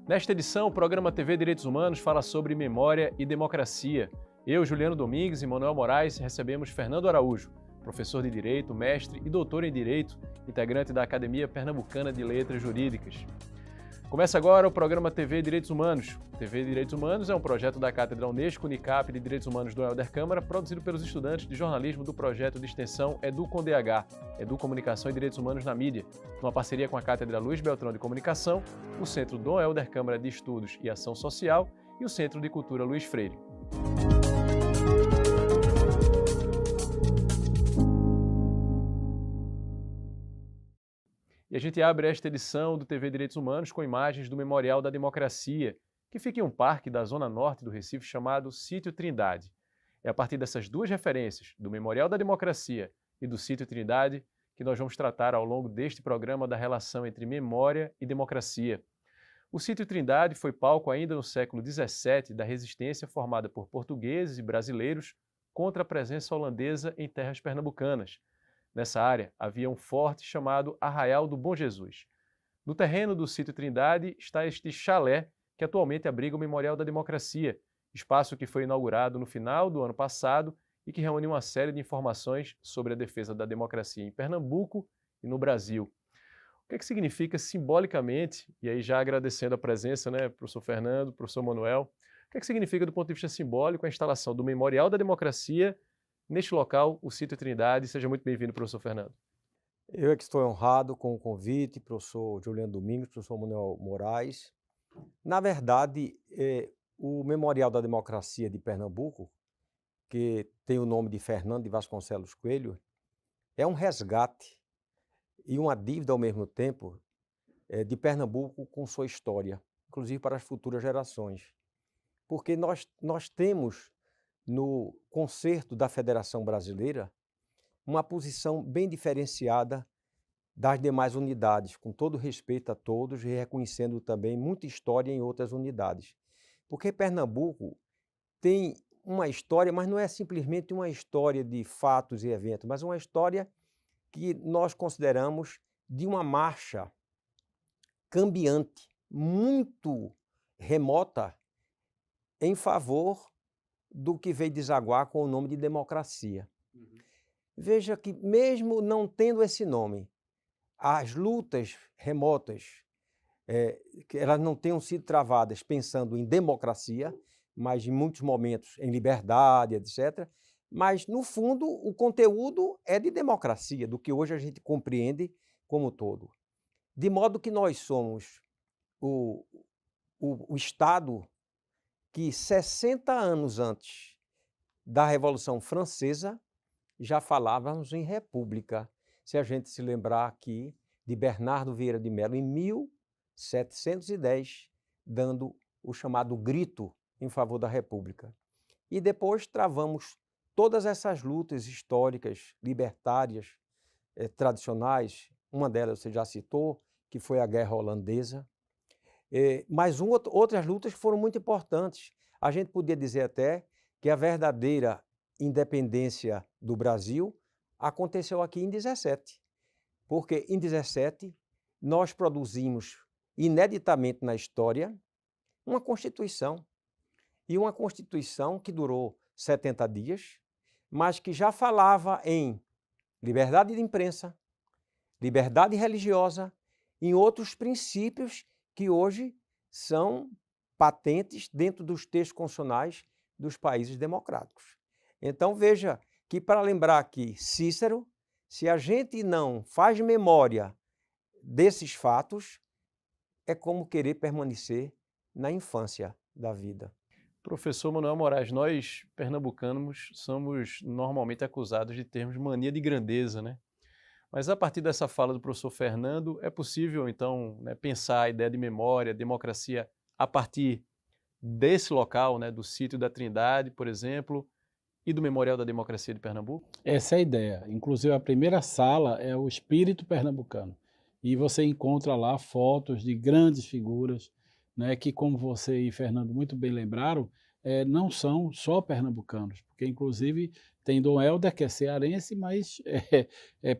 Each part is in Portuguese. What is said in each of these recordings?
Nesta edição, o programa TV Direitos Humanos fala sobre memória e democracia. Eu, Juliano Domingues e Manuel Moraes recebemos Fernando Araújo, professor de Direito, mestre e doutor em Direito, integrante da Academia Pernambucana de Letras Jurídicas. Começa agora o programa TV Direitos Humanos. O TV Direitos Humanos é um projeto da Cátedra Unesco Unicap de Direitos Humanos do Helder Câmara, produzido pelos estudantes de jornalismo do projeto de extensão EduComDH, Educomunicação e Direitos Humanos na Mídia, numa parceria com a Cátedra Luiz Beltrão de Comunicação, o Centro Dom Helder Câmara de Estudos e Ação Social e o Centro de Cultura Luiz Freire. E a gente abre esta edição do TV Direitos Humanos com imagens do Memorial da Democracia, que fica em um parque da zona norte do Recife chamado Sítio Trindade. É a partir dessas duas referências, do Memorial da Democracia e do Sítio Trindade, que nós vamos tratar ao longo deste programa da relação entre memória e democracia. O Sítio Trindade foi palco ainda no século XVII da resistência formada por portugueses e brasileiros contra a presença holandesa em terras pernambucanas. Nessa área, havia um forte chamado Arraial do Bom Jesus. No terreno do Sítio Trindade está este chalé, que atualmente abriga o Memorial da Democracia, espaço que foi inaugurado no final do ano passado e que reúne uma série de informações sobre a defesa da democracia em Pernambuco e no Brasil. O que é que significa simbolicamente, e aí já agradecendo a presença, professor Fernando, professor Manuel, o que é que significa do ponto de vista simbólico a instalação do Memorial da Democracia neste local, o Sítio Trindade? Seja muito bem-vindo, professor Fernando. Eu é que estou honrado com o convite, professor Juliano Domingues, professor Manuel Moraes. Na verdade, o Memorial da Democracia de Pernambuco, que tem o nome de Fernando de Vasconcelos Coelho, é um resgate e uma dívida ao mesmo tempo de Pernambuco com sua história, inclusive para as futuras gerações. Porque nós temos no concerto da Federação Brasileira uma posição bem diferenciada das demais unidades, com todo respeito a todos e reconhecendo também muita história em outras unidades. Porque Pernambuco tem uma história, mas não é simplesmente uma história de fatos e eventos, mas uma história que nós consideramos de uma marcha cambiante, muito remota, em favor do que veio desaguar com o nome de democracia. Veja que mesmo não tendo esse nome, as lutas remotas, que elas não tenham sido travadas pensando em democracia, mas em muitos momentos em liberdade, etc. Mas, no fundo, o conteúdo é de democracia, do que hoje a gente compreende como todo. De modo que nós somos o Estado que 60 anos antes da Revolução Francesa já falávamos em república. Se a gente se lembrar aqui de Bernardo Vieira de Mello, em 1710, dando o chamado grito em favor da república. E depois travamos todas essas lutas históricas, libertárias, tradicionais, uma delas você já citou, que foi a Guerra Holandesa, mas outras lutas foram muito importantes. A gente podia dizer até que a verdadeira independência do Brasil aconteceu aqui em 17, porque em 17 nós produzimos ineditamente na história uma Constituição, e uma Constituição que durou 70 dias, mas que já falava em liberdade de imprensa, liberdade religiosa, em outros princípios que hoje são patentes dentro dos textos constitucionais dos países democráticos. Então veja que, para lembrar aqui Cícero, se a gente não faz memória desses fatos, é como querer permanecer na infância da vida. Professor Manuel Moraes, nós pernambucanos somos normalmente acusados de termos mania de grandeza, né? Mas a partir dessa fala do professor Fernando, é possível, então, pensar a ideia de memória, democracia, a partir desse local, do Sítio da Trindade, por exemplo, e do Memorial da Democracia de Pernambuco? Essa é a ideia. Inclusive, a primeira sala é o espírito pernambucano. E você encontra lá fotos de grandes figuras, que, como você e Fernando muito bem lembraram, não são só pernambucanos, porque, inclusive, tem Dom Helder, que é cearense, mas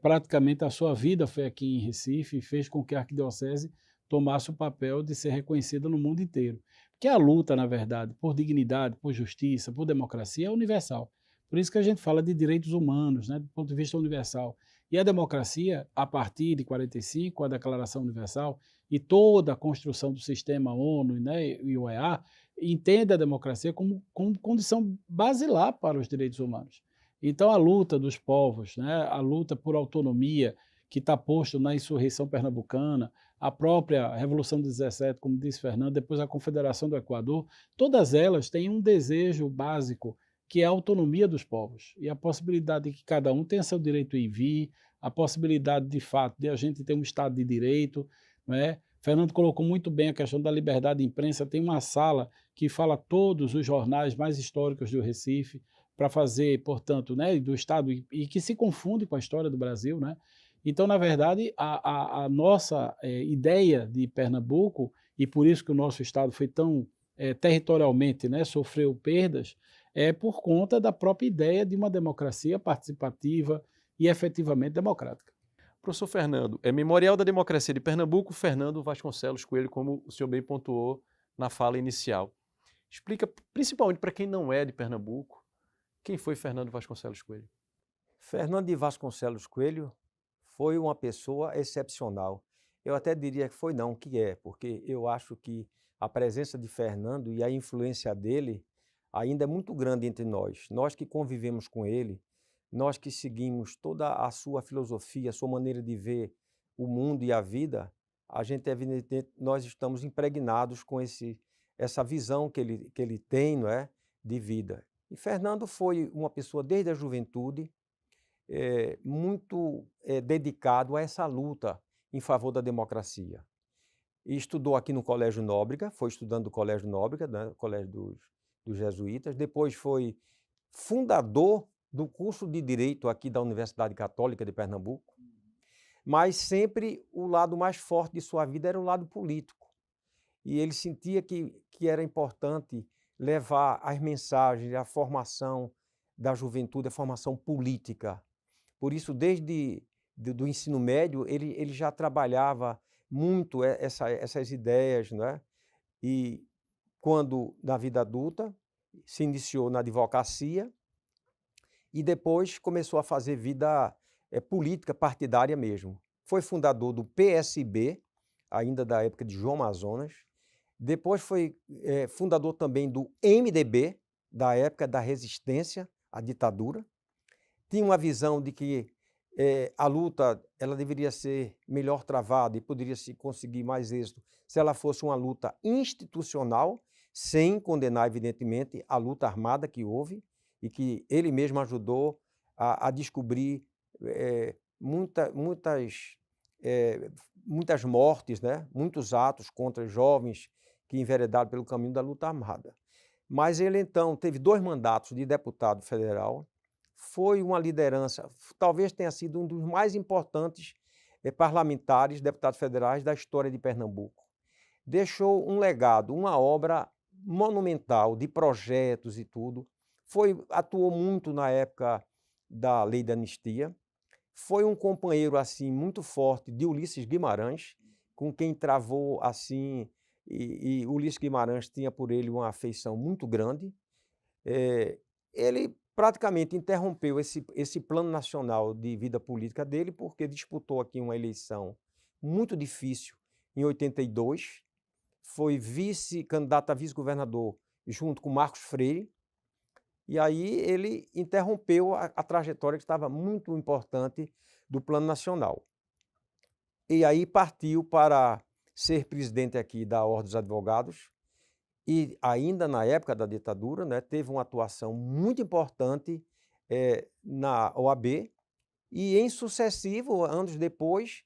praticamente a sua vida foi aqui em Recife e fez com que a arquidiocese tomasse o papel de ser reconhecida no mundo inteiro. Porque a luta, na verdade, por dignidade, por justiça, por democracia é universal. Por isso que a gente fala de direitos humanos, né, do ponto de vista universal. E a democracia, a partir de 45, a Declaração Universal, e toda a construção do sistema ONU, né, e o EA, entende a democracia como condição basilar para os direitos humanos. Então, a luta dos povos, né, a luta por autonomia, que está posto na insurreição pernambucana, a própria Revolução de 17, como disse Fernando, depois a Confederação do Equador, todas elas têm um desejo básico, que é a autonomia dos povos e a possibilidade de que cada um tenha seu direito a ir e vir, a possibilidade, de fato, de a gente ter um Estado de Direito, não é? Fernando colocou muito bem a questão da liberdade de imprensa. Tem uma sala que fala todos os jornais mais históricos do Recife, para fazer, portanto, né, do Estado, e que se confunde com a história do Brasil, né? Então, na verdade, a nossa ideia de Pernambuco, e por isso que o nosso Estado foi tão territorialmente, né, sofreu perdas, é por conta da própria ideia de uma democracia participativa e efetivamente democrática. Professor Fernando, é Memorial da Democracia de Pernambuco, Fernando Vasconcelos Coelho, como o senhor bem pontuou na fala inicial. Explica, principalmente para quem não é de Pernambuco, quem foi Fernando Vasconcelos Coelho? Fernando de Vasconcelos Coelho foi uma pessoa excepcional. Eu até diria que foi não, que é, porque eu acho que a presença de Fernando e a influência dele ainda é muito grande entre nós. Nós que convivemos com ele, nós que seguimos toda a sua filosofia, a sua maneira de ver o mundo e a vida, a gente evidentemente nós estamos impregnados com essa visão que ele tem, não é, de vida. E Fernando foi uma pessoa desde a juventude muito dedicado a essa luta em favor da democracia. E estudou aqui no Colégio Nóbrega, foi estudando no Colégio Nóbrega, né, Colégio dos Jesuítas, depois foi fundador do curso de Direito aqui da Universidade Católica de Pernambuco, mas sempre o lado mais forte de sua vida era o lado político. E ele sentia que era importante levar as mensagens, a formação da juventude, a formação política. Por isso, desde do ensino médio, ele já trabalhava muito essas ideias, não é? E quando, na vida adulta, se iniciou na advocacia e depois começou a fazer vida política partidária mesmo. Foi fundador do PSB, ainda da época de João Amazonas. Depois foi fundador também do MDB, da época da resistência à ditadura. Tinha uma visão de que a luta ela deveria ser melhor travada e poderia se conseguir mais êxito se ela fosse uma luta institucional, sem condenar, evidentemente, a luta armada que houve e que ele mesmo ajudou a descobrir muitas mortes, né? Muitos atos contra jovens que enveredaram pelo caminho da luta armada. Mas ele, então, teve 2 mandatos de deputado federal, foi uma liderança, talvez tenha sido um dos mais importantes parlamentares, deputados federais da história de Pernambuco. Deixou um legado, uma obra monumental de projetos e tudo. Atuou muito na época da Lei da Anistia. Foi um companheiro assim muito forte de Ulisses Guimarães, com quem travou assim, e Ulisses Guimarães tinha por ele uma afeição muito grande. Ele praticamente interrompeu esse plano nacional de vida política dele, porque disputou aqui uma eleição muito difícil em 82, foi candidato a vice-governador junto com Marcos Freire, e aí ele interrompeu a trajetória que estava muito importante do plano nacional. E aí partiu para ser presidente aqui da Ordem dos Advogados, e ainda na época da ditadura, né, teve uma atuação muito importante na OAB, e em sucessivo, anos depois,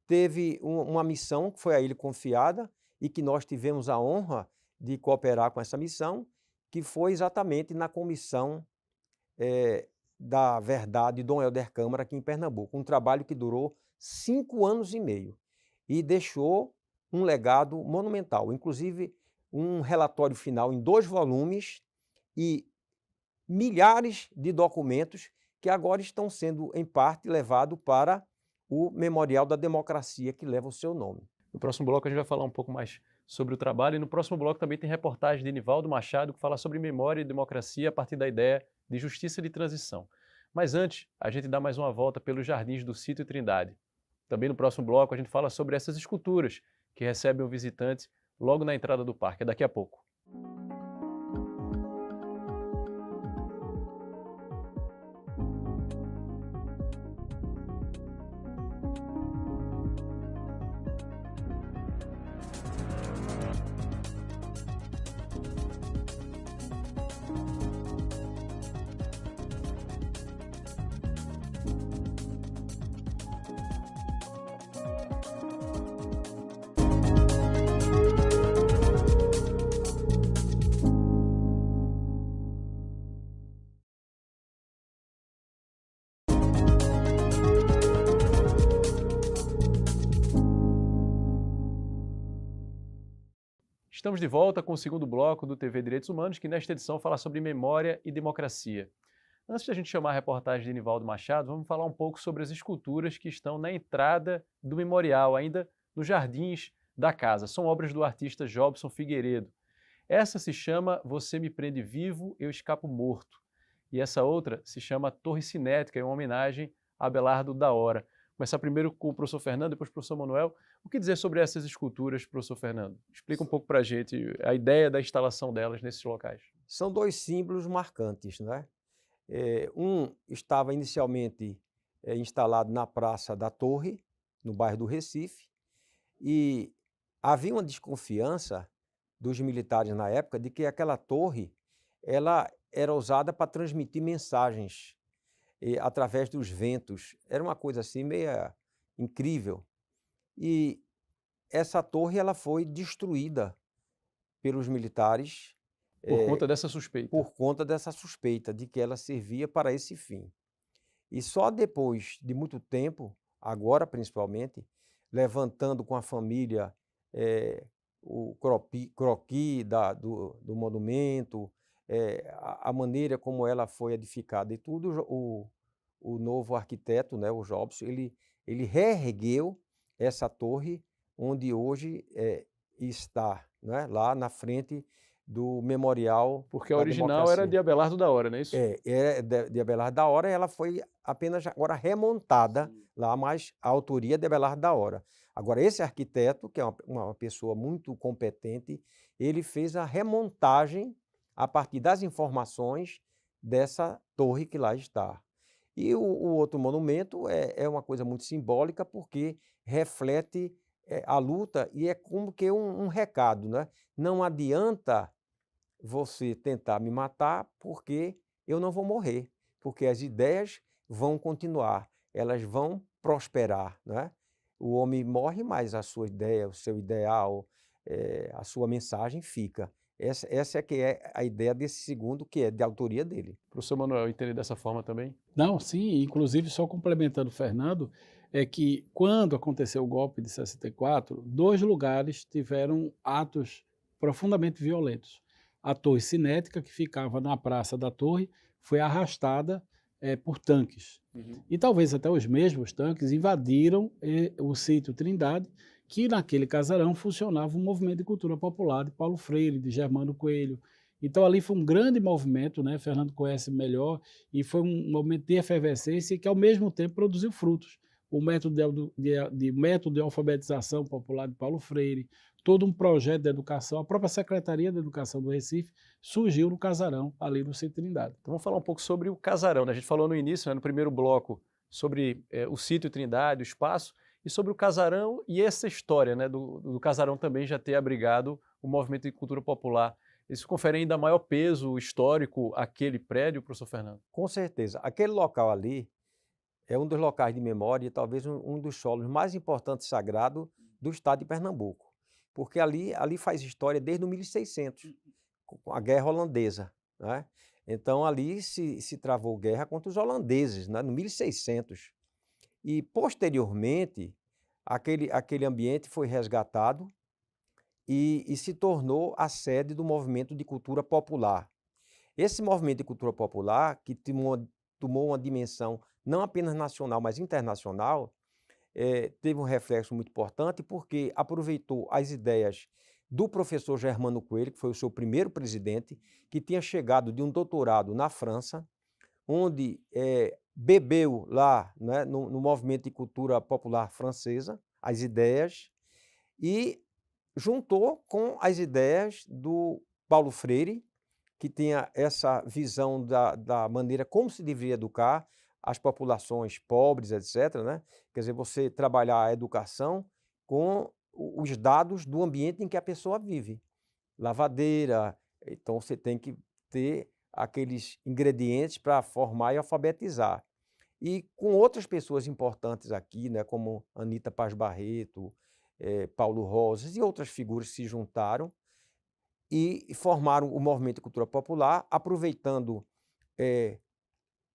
teve uma missão que foi a ele confiada e que nós tivemos a honra de cooperar com essa missão, que foi exatamente na Comissão da Verdade Dom Helder Câmara aqui em Pernambuco, um trabalho que durou 5 anos e meio e deixou um legado monumental, inclusive um relatório final em 2 volumes e milhares de documentos que agora estão sendo, em parte, levados para o Memorial da Democracia, que leva o seu nome. No próximo bloco a gente vai falar um pouco mais sobre o trabalho e no próximo bloco também tem reportagem de Nivaldo Machado que fala sobre memória e democracia a partir da ideia de justiça de transição. Mas antes, a gente dá mais uma volta pelos jardins do Sítio Trindade. Também no próximo bloco a gente fala sobre essas esculturas que recebem o visitante logo na entrada do parque. É daqui a pouco. Estamos de volta com o segundo bloco do TV Direitos Humanos, que nesta edição fala sobre memória e democracia. Antes de a gente chamar a reportagem de Nivaldo Machado, vamos falar um pouco sobre as esculturas que estão na entrada do memorial, ainda nos jardins da casa. São obras do artista Jobson Figueiredo. Essa se chama Você Me Prende Vivo, Eu Escapo Morto. E essa outra se chama Torre Cinética, em uma homenagem a Abelardo da Hora. Começar primeiro com o professor Fernando, depois o professor Manuel. O que dizer sobre essas esculturas, professor Fernando? Explica um pouco para a gente a ideia da instalação delas nesses locais. São dois símbolos marcantes, né? Um estava inicialmente instalado na Praça da Torre, no bairro do Recife, e havia uma desconfiança dos militares na época de que aquela torre ela era usada para transmitir mensagens através dos ventos. Era uma coisa assim meio incrível. E essa torre ela foi destruída pelos militares Por conta dessa suspeita. por conta dessa suspeita de que ela servia para esse fim. E só depois de muito tempo, agora principalmente, levantando com a família o croquis do monumento, a maneira como ela foi edificada e tudo, o novo arquiteto, né, o Jobson, ele reergueu essa torre onde hoje está, né, lá na frente do Memorial Porque a da original Democracia. era de Abelardo da Hora, não é isso? É de Abelardo da Hora, ela foi apenas agora remontada lá, mas a autoria é de Abelardo da Hora. Agora, esse arquiteto, que é uma pessoa muito competente, ele fez a remontagem a partir das informações dessa torre que lá está. E o outro monumento é uma coisa muito simbólica, porque reflete a luta e é como que um recado, né? Não adianta você tentar me matar, porque eu não vou morrer, porque as ideias vão continuar, elas vão prosperar, né? O homem morre, mas a sua ideia, o seu ideal, a sua mensagem fica. Essa é que é a ideia desse segundo, que é de autoria dele. Professor Manuel, entende dessa forma também? Não, sim, inclusive só complementando o Fernando, é que quando aconteceu o golpe de 64, 2 lugares tiveram atos profundamente violentos. A Torre Cinética, que ficava na Praça da Torre, foi arrastada por tanques. E talvez até os mesmos tanques invadiram o sítio Trindade, que naquele casarão funcionava um movimento de cultura popular de Paulo Freire, de Germano Coelho. Então ali foi um grande movimento, né? Fernando conhece melhor, e foi um momento de efervescência que ao mesmo tempo produziu frutos. O método de alfabetização popular de Paulo Freire, todo um projeto de educação, a própria Secretaria de Educação do Recife surgiu no casarão, ali no Sítio Trindade. Então vamos falar um pouco sobre o casarão, né? A gente falou no início, né, no primeiro bloco, sobre o Sítio Trindade, o espaço, e sobre o casarão e essa história, né, do casarão também já ter abrigado o movimento de cultura popular. Isso confere ainda maior peso histórico àquele prédio, professor Fernando? Com certeza. Aquele local ali é um dos locais de memória e talvez um dos solos mais importantes e sagrados do estado de Pernambuco, porque ali faz história desde o 1600, com a Guerra Holandesa, né? Então ali se travou guerra contra os holandeses, né, no 1600. E posteriormente aquele ambiente foi resgatado e se tornou a sede do movimento de cultura popular. Esse movimento de cultura popular, que tomou uma dimensão não apenas nacional, mas internacional, teve um reflexo muito importante porque aproveitou as ideias do professor Germano Coelho, que foi o seu primeiro presidente, que tinha chegado de um doutorado na França, onde bebeu lá, né, no movimento de cultura popular francesa, as ideias, e juntou com as ideias do Paulo Freire, que tinha essa visão da maneira como se deveria educar as populações pobres, etc., né? Quer dizer, você trabalhar a educação com os dados do ambiente em que a pessoa vive. Lavadeira, então você tem que ter aqueles ingredientes para formar e alfabetizar. E com outras pessoas importantes aqui, né, como Anita Paz Barreto, Paulo Rosas e outras figuras que se juntaram e formaram o Movimento de Cultura Popular, aproveitando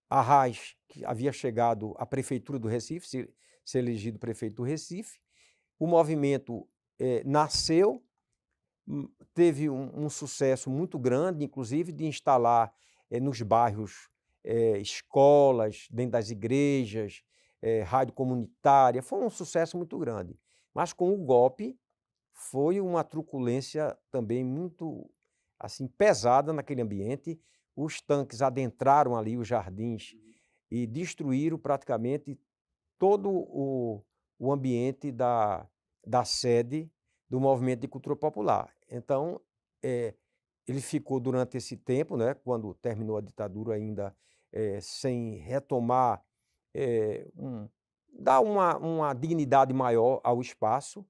Arraes, que havia chegado à Prefeitura do Recife, se elegido prefeito do Recife. O movimento nasceu, teve um sucesso muito grande, inclusive de instalar nos bairros escolas, dentro das igrejas, rádio comunitária. Foi um sucesso muito grande. Mas com o golpe, foi uma truculência também muito assim, pesada naquele ambiente. Os tanques adentraram ali os jardins e destruíram praticamente todo o ambiente da sede do Movimento de Cultura Popular. Então, ele ficou durante esse tempo, né, quando terminou a ditadura ainda, sem retomar, dar uma dignidade maior ao espaço.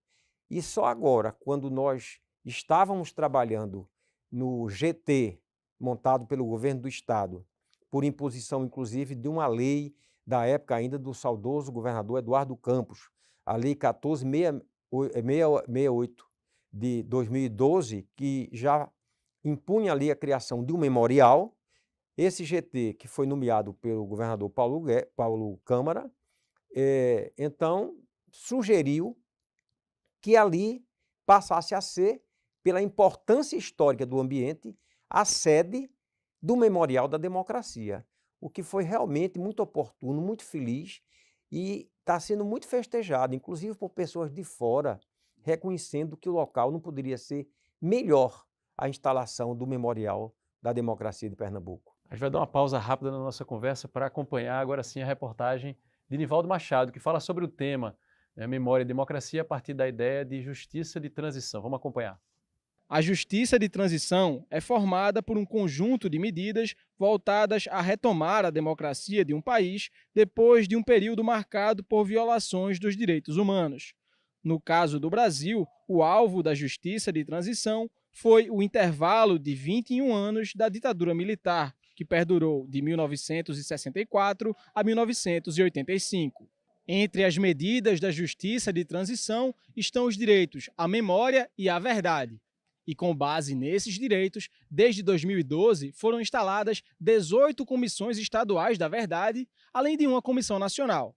E só agora, quando nós estávamos trabalhando no GT, montado pelo governo do estado, por imposição, inclusive, de uma lei da época ainda do saudoso governador Eduardo Campos, a Lei 14.668 de 2012, que já impunha ali a criação de um memorial. Esse GT, que foi nomeado pelo governador Paulo Câmara, então sugeriu que ali passasse a ser, pela importância histórica do ambiente, a sede do Memorial da Democracia, o que foi realmente muito oportuno, muito feliz e está sendo muito festejado, inclusive por pessoas de fora, reconhecendo que o local não poderia ser melhor a instalação do Memorial da Democracia de Pernambuco. A gente vai dar uma pausa rápida na nossa conversa para acompanhar agora sim a reportagem de Nivaldo Machado, que fala sobre o tema Memória e Democracia a partir da ideia de justiça de transição. Vamos acompanhar. A justiça de transição é formada por um conjunto de medidas voltadas a retomar a democracia de um país depois de um período marcado por violações dos direitos humanos. No caso do Brasil, o alvo da justiça de transição foi o intervalo de 21 anos da ditadura militar, que perdurou de 1964 a 1985. Entre as medidas da justiça de transição estão os direitos à memória e à verdade. E com base nesses direitos, desde 2012 foram instaladas 18 comissões estaduais da verdade, além de uma comissão nacional.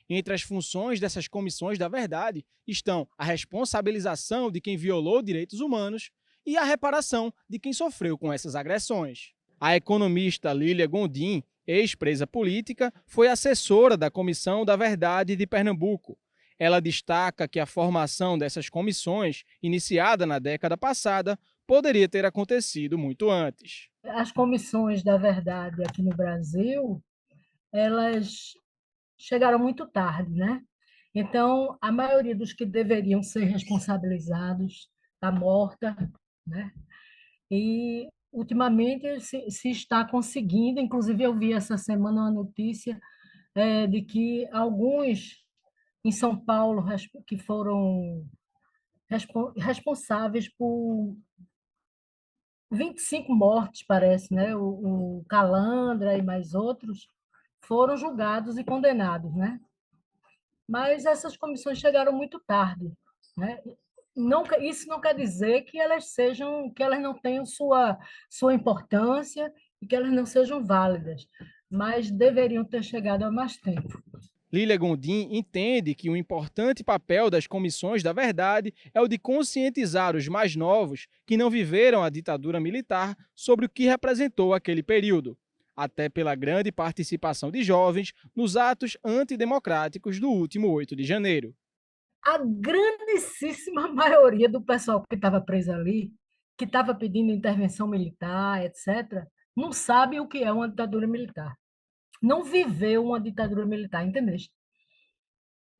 Entre as funções dessas comissões da verdade estão a responsabilização de quem violou direitos humanos e a reparação de quem sofreu com essas agressões. A economista Lília Gondim, ex-presa política, foi assessora da Comissão da Verdade de Pernambuco. Ela destaca que a formação dessas comissões, iniciada na década passada, poderia ter acontecido muito antes. As comissões da verdade aqui no Brasil, elas chegaram muito tarde, né? Então, a maioria dos que deveriam ser responsabilizados está morta, né? E, ultimamente, se está conseguindo, inclusive eu vi essa semana uma notícia de que alguns em São Paulo que foram responsáveis por 25 mortes, parece, né? O Calandra e mais outros foram julgados e condenados, né? Mas essas comissões chegaram muito tarde, né? Isso não quer dizer que elas não tenham sua importância e que elas não sejam válidas, mas deveriam ter chegado há mais tempo. Lília Gondim entende que um importante papel das comissões da verdade é o de conscientizar os mais novos que não viveram a ditadura militar sobre o que representou aquele período. até pela grande participação de jovens nos atos antidemocráticos do último 8 de janeiro. A grandíssima maioria do pessoal que estava preso ali, que estava pedindo intervenção militar, etc., não sabe o que é uma ditadura militar. Não viveu uma ditadura militar, entendeste?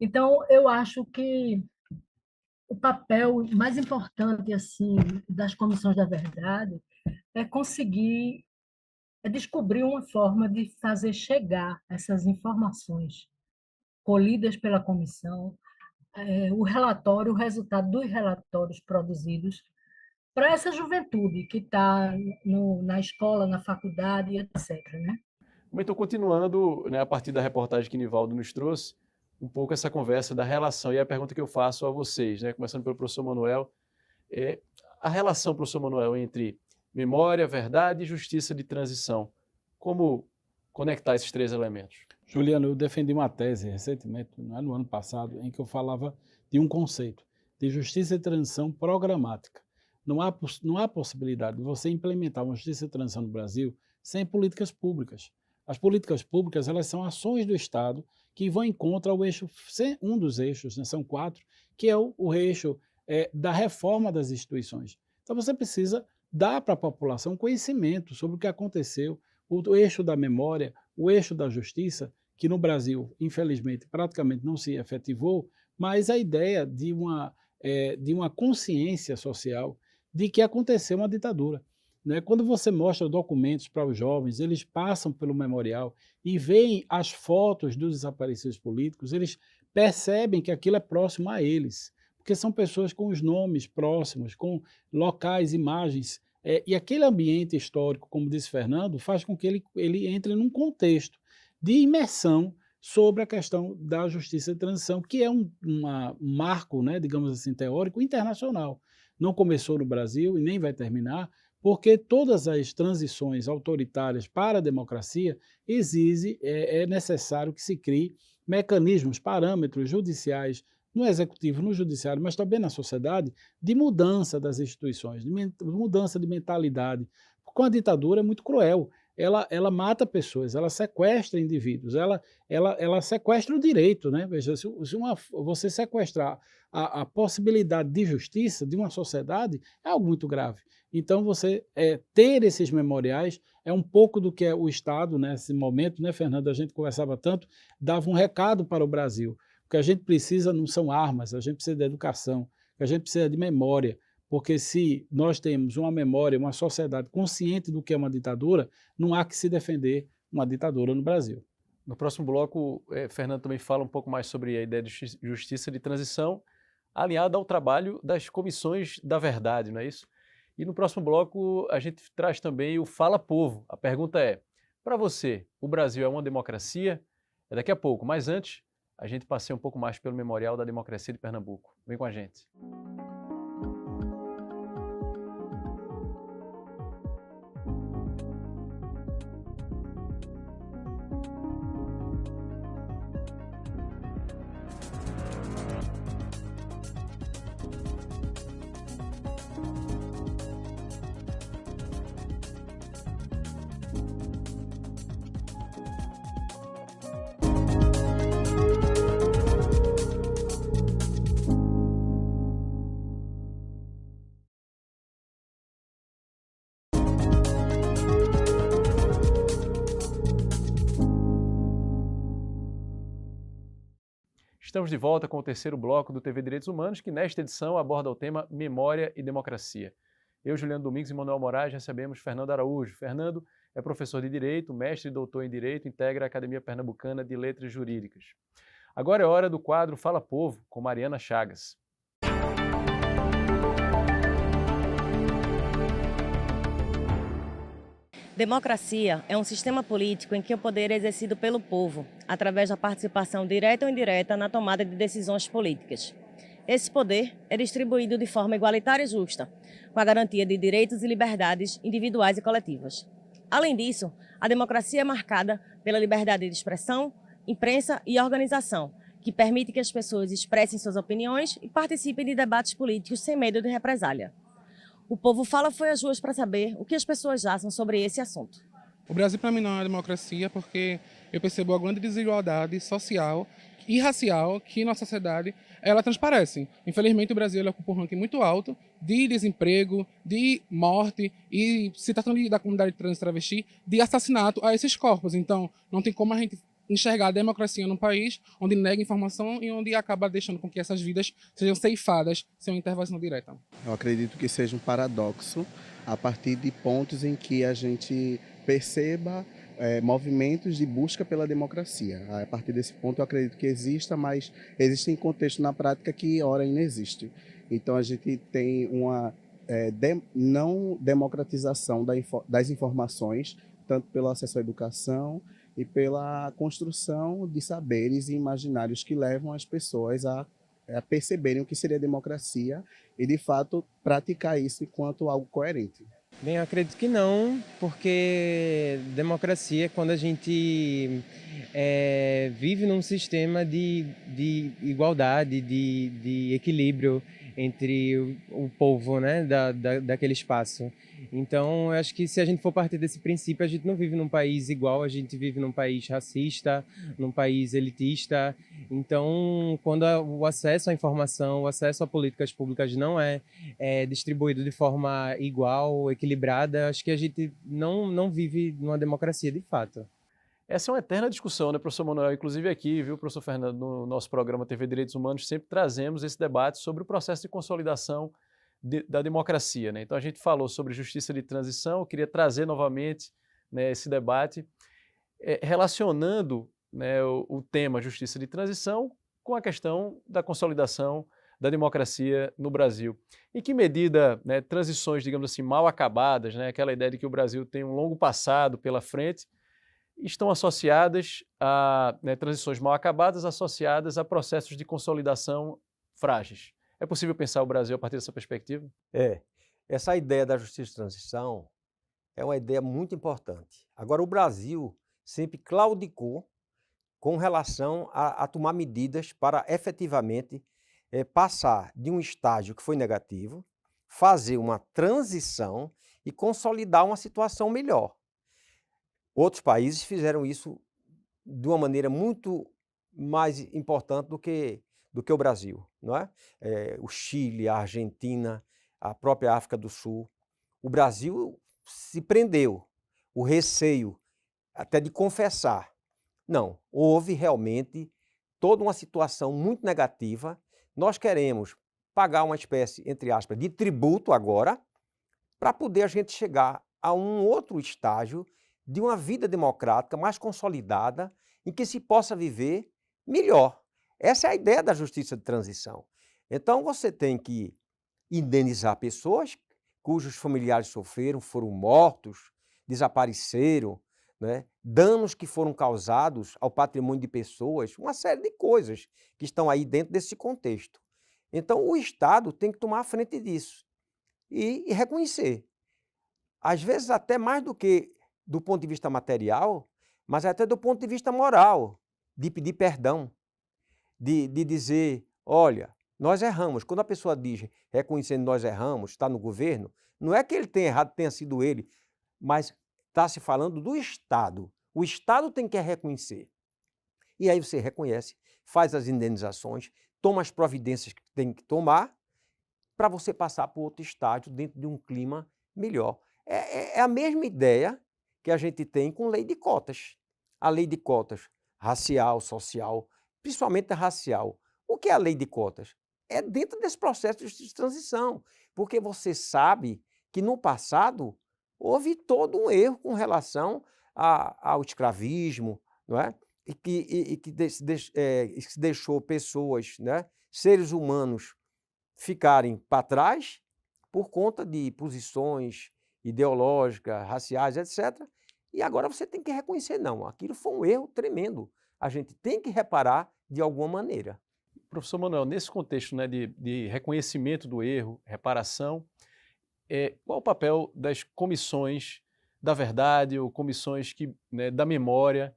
Então, eu acho que o papel mais importante assim das comissões da verdade é conseguir descobrir uma forma de fazer chegar essas informações colhidas pela comissão, o relatório, o resultado dos relatórios produzidos para essa juventude que está na escola, na faculdade, etc., né? Então, continuando, né, a partir da reportagem que Nivaldo nos trouxe, um pouco essa conversa da relação, e a pergunta que eu faço a vocês, né, começando pelo professor Manuel, é a relação, professor Manuel, entre memória, verdade e justiça de transição. Como conectar esses três elementos? Juliano, eu defendi uma tese recentemente, no ano passado, em que eu falava de um conceito de justiça de transição programática. Não há possibilidade de você implementar uma justiça de transição no Brasil sem políticas públicas. As políticas públicas, elas são ações do Estado que vão em contra ao eixo, um dos eixos, né, são 4, que é o eixo da reforma das instituições. Então você precisa dar para a população conhecimento sobre o que aconteceu, o eixo da memória, o eixo da justiça, que no Brasil, infelizmente, praticamente não se efetivou, mas a ideia de uma consciência social de que aconteceu uma ditadura. Né? Quando você mostra documentos para os jovens, eles passam pelo memorial e veem as fotos dos desaparecidos políticos, eles percebem que aquilo é próximo a eles, porque são pessoas com os nomes próximos, com locais, imagens, e aquele ambiente histórico, como disse Fernando, faz com que ele entre num contexto de imersão sobre a questão da justiça de transição, que é um marco, né, digamos assim, teórico internacional. Não começou no Brasil e nem vai terminar, porque todas as transições autoritárias para a democracia é necessário que se crie mecanismos, parâmetros judiciais no executivo, no judiciário, mas também na sociedade, de mudança das instituições, de mudança de mentalidade. Com a ditadura é muito cruel. Ela mata pessoas, ela sequestra indivíduos, ela sequestra o direito, né? Veja, se você sequestrar a possibilidade de justiça de uma sociedade é algo muito grave. Então, você ter esses memoriais é um pouco do que é o Estado, né, nesse momento, né, Fernando? A gente conversava tanto, dava um recado para o Brasil. O que a gente precisa não são armas, a gente precisa de educação, o que a gente precisa de memória. Porque se nós temos uma memória, uma sociedade consciente do que é uma ditadura, não há que se defender uma ditadura no Brasil. No próximo bloco, Fernando também fala um pouco mais sobre a ideia de justiça de transição, alinhada ao trabalho das comissões da verdade, não é isso? E no próximo bloco, a gente traz também o Fala Povo. A pergunta é, para você, o Brasil é uma democracia? É daqui a pouco, mas antes, a gente passeia um pouco mais pelo Memorial da Democracia de Pernambuco. Vem com a gente. Estamos de volta com o terceiro bloco do TV Direitos Humanos, que nesta edição aborda o tema Memória e Democracia. Eu, Juliano Domingos e Manuel Moraes recebemos Fernando Araújo. Fernando é professor de Direito, mestre e doutor em Direito, integra a Academia Pernambucana de Letras Jurídicas. Agora é hora do quadro Fala Povo, com Mariana Chagas. Democracia é um sistema político em que o poder é exercido pelo povo, através da participação direta ou indireta na tomada de decisões políticas. Esse poder é distribuído de forma igualitária e justa, com a garantia de direitos e liberdades individuais e coletivas. Além disso, a democracia é marcada pela liberdade de expressão, imprensa e organização, que permite que as pessoas expressem suas opiniões e participem de debates políticos sem medo de represália. O Povo Fala foi às ruas para saber o que as pessoas acham sobre esse assunto. O Brasil, para mim, não é uma democracia porque eu percebo a grande desigualdade social e racial que na sociedade ela transparece. Infelizmente, o Brasil ele ocupa um ranking muito alto de desemprego, de morte e, se tratando da comunidade trans e travesti, de assassinato a esses corpos. Então, não tem como a gente enxergar a democracia num país onde nega informação e onde acaba deixando com que essas vidas sejam ceifadas sem uma intervenção direta. Eu acredito que seja um paradoxo a partir de pontos em que a gente perceba movimentos de busca pela democracia. A partir desse ponto eu acredito que exista, mas existem contextos na prática que ora não existe. Então a gente tem uma não democratização das informações, tanto pelo acesso à educação e pela construção de saberes e imaginários que levam as pessoas a perceberem o que seria democracia e, de fato, praticar isso enquanto algo coerente. Bem, eu acredito que não, porque democracia é quando a gente vive num sistema de igualdade, de equilíbrio entre o povo, né, daquele espaço. Então, eu acho que se a gente for partir desse princípio, a gente não vive num país igual, a gente vive num país racista, num país elitista. Então, quando o acesso à informação, o acesso a políticas públicas não é distribuído de forma igual, equilibrada, acho que a gente não vive numa democracia de fato. Essa é uma eterna discussão, né, professor Manuel? Inclusive aqui, viu, professor Fernando, no nosso programa TV Direitos Humanos, sempre trazemos esse debate sobre o processo de consolidação da democracia, né? Então a gente falou sobre justiça de transição, eu queria trazer novamente, né, esse debate, relacionando, né, o tema justiça de transição com a questão da consolidação da democracia no Brasil. Em que medida, né, transições, digamos assim, mal acabadas, né, aquela ideia de que o Brasil tem um longo passado pela frente, estão associadas a, né, transições mal acabadas associadas a processos de consolidação frágeis? É possível pensar o Brasil a partir dessa perspectiva? Essa ideia da justiça de transição é uma ideia muito importante. Agora, o Brasil sempre claudicou com relação a tomar medidas para efetivamente passar de um estágio que foi negativo, fazer uma transição e consolidar uma situação melhor. Outros países fizeram isso de uma maneira muito mais importante do que o Brasil, não é? O Chile, a Argentina, a própria África do Sul. O Brasil se prendeu, o receio até de confessar. Não, houve realmente toda uma situação muito negativa. Nós queremos pagar uma espécie, entre aspas, de tributo agora, para poder a gente chegar a um outro estágio de uma vida democrática mais consolidada, em que se possa viver melhor. Essa é a ideia da justiça de transição. Então você tem que indenizar pessoas cujos familiares sofreram, foram mortos, desapareceram, né? Danos que foram causados ao patrimônio de pessoas, uma série de coisas que estão aí dentro desse contexto. Então o Estado tem que tomar a frente disso e reconhecer. Às vezes até mais do que do ponto de vista material, mas até do ponto de vista moral, de pedir perdão, de dizer, olha, nós erramos. Quando a pessoa diz, reconhecendo nós erramos, está no governo, não é que ele tenha errado, tenha sido ele, mas está se falando do Estado. O Estado tem que reconhecer. E aí você reconhece, faz as indenizações, toma as providências que tem que tomar para você passar para outro estágio dentro de um clima melhor. É a mesma ideia que a gente tem com lei de cotas. A lei de cotas racial, social, principalmente racial. O que é a lei de cotas? É dentro desse processo de transição, porque você sabe que no passado houve todo um erro com relação ao escravismo, não é? E que deixou pessoas, né, seres humanos, ficarem para trás por conta de posições ideológicas, raciais, etc. E agora você tem que reconhecer, não, aquilo foi um erro tremendo. A gente tem que reparar de alguma maneira. Professor Manuel, nesse contexto, né, de reconhecimento do erro, reparação, qual o papel das comissões da verdade ou comissões né, da memória,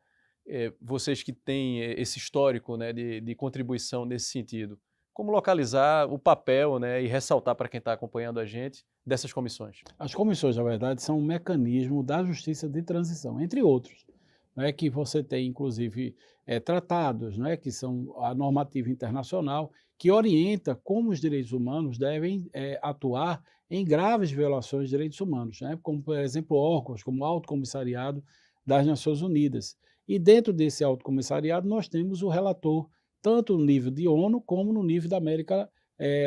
vocês que têm esse histórico, né, de contribuição nesse sentido, como localizar o papel, né, e ressaltar para quem está acompanhando a gente dessas comissões? As comissões, na verdade, são um mecanismo da justiça de transição, entre outros, né, que você tem, inclusive, tratados, né, que são a normativa internacional, que orienta como os direitos humanos devem atuar em graves violações de direitos humanos, né, como, por exemplo, órgãos como o Alto Comissariado das Nações Unidas. E dentro desse Alto Comissariado nós temos o relator, tanto no nível de ONU como no nível da América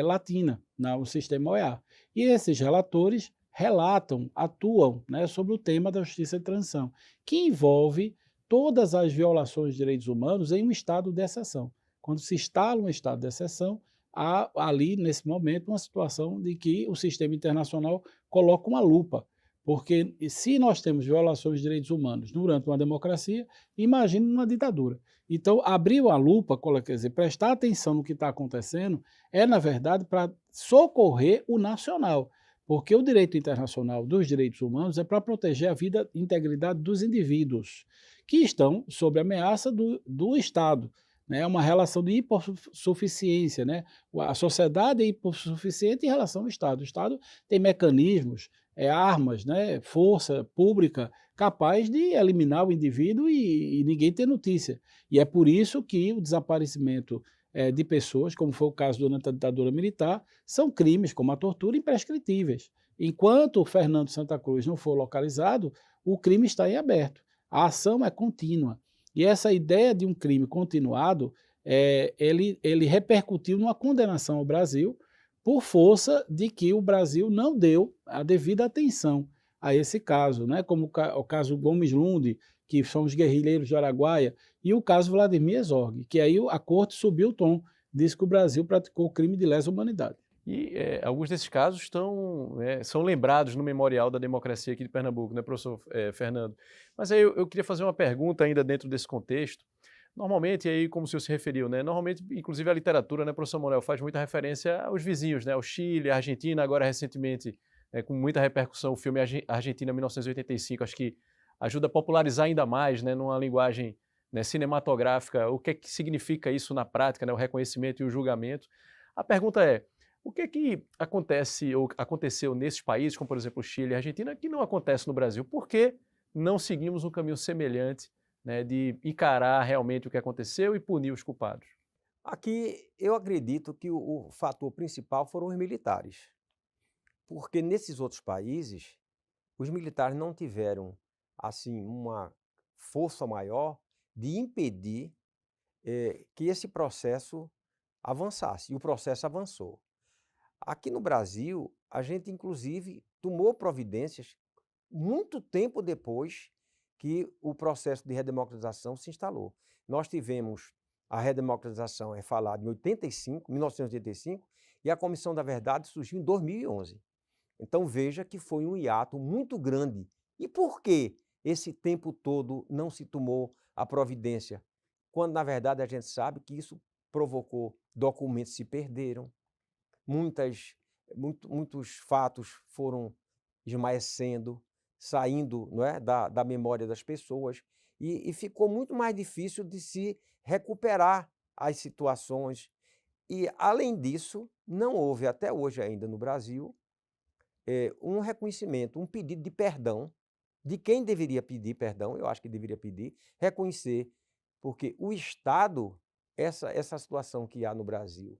Latina, no sistema OEA. E esses relatores relatam, atuam, né, sobre o tema da justiça de transição, que envolve todas as violações de direitos humanos em um estado de exceção. Quando se instala um estado de exceção, há ali, nesse momento, uma situação de que o sistema internacional coloca uma lupa, porque se nós temos violações de direitos humanos durante uma democracia, imagine numa ditadura. Então, abrir a lupa, quer dizer, prestar atenção no que está acontecendo, é, na verdade, para socorrer o nacional, porque o direito internacional dos direitos humanos é para proteger a vida e integridade dos indivíduos, que estão sob ameaça do Estado. Né? É uma relação de hipossuficiência. Né? A sociedade é hipossuficiente em relação ao Estado. O Estado tem mecanismos, armas, né? Força pública capaz de eliminar o indivíduo e ninguém ter notícia. E é por isso que o desaparecimento de pessoas, como foi o caso durante a ditadura militar, são crimes como a tortura imprescritíveis. Enquanto o Fernando Santa Cruz não for localizado, o crime está em aberto. A ação é contínua. E essa ideia de um crime continuado, ele repercutiu numa condenação ao Brasil por força de que o Brasil não deu a devida atenção a esse caso, né? Como o caso Gomes Lund, que são os guerrilheiros de Araguaia, e o caso Vladimir Herzog, que aí a corte subiu o tom, disse que o Brasil praticou o crime de lesa humanidade. E alguns desses casos são lembrados no Memorial da Democracia aqui de Pernambuco, né, professor Fernando? Mas aí eu queria fazer uma pergunta ainda dentro desse contexto. Normalmente, aí como o senhor se referiu, né, normalmente, inclusive a literatura, né, professor Manuel, faz muita referência aos vizinhos, né, ao Chile, à Argentina, agora recentemente, com muita repercussão, o filme Argentina 1985, acho que ajuda a popularizar ainda mais, né, numa linguagem, né, cinematográfica, o que é que significa isso na prática, né, o reconhecimento e o julgamento. A pergunta é, o que é que acontece ou aconteceu nesses países, como por exemplo o Chile e a Argentina, que não acontece no Brasil? Por que não seguimos um caminho semelhante, né, de encarar realmente o que aconteceu e punir os culpados? Aqui eu acredito que o fator principal foram os militares, porque nesses outros países os militares não tiveram assim uma força maior de impedir que esse processo avançasse, e o processo avançou. Aqui no Brasil, a gente inclusive tomou providências muito tempo depois que o processo de redemocratização se instalou. Nós tivemos a redemocratização, falada em 1985, e a Comissão da Verdade surgiu em 2011. Então veja que foi um hiato muito grande. E por que esse tempo todo não se tomou a providência? Quando, na verdade, a gente sabe que isso provocou documentos se perderam, muitos fatos foram esmaecendo, saindo, não é, da memória das pessoas, e ficou muito mais difícil de se recuperar as situações. E, além disso, não houve até hoje ainda no Brasil um reconhecimento, um pedido de perdão de quem deveria pedir perdão, eu acho que deveria pedir, reconhecer, porque o Estado, essa situação que há no Brasil,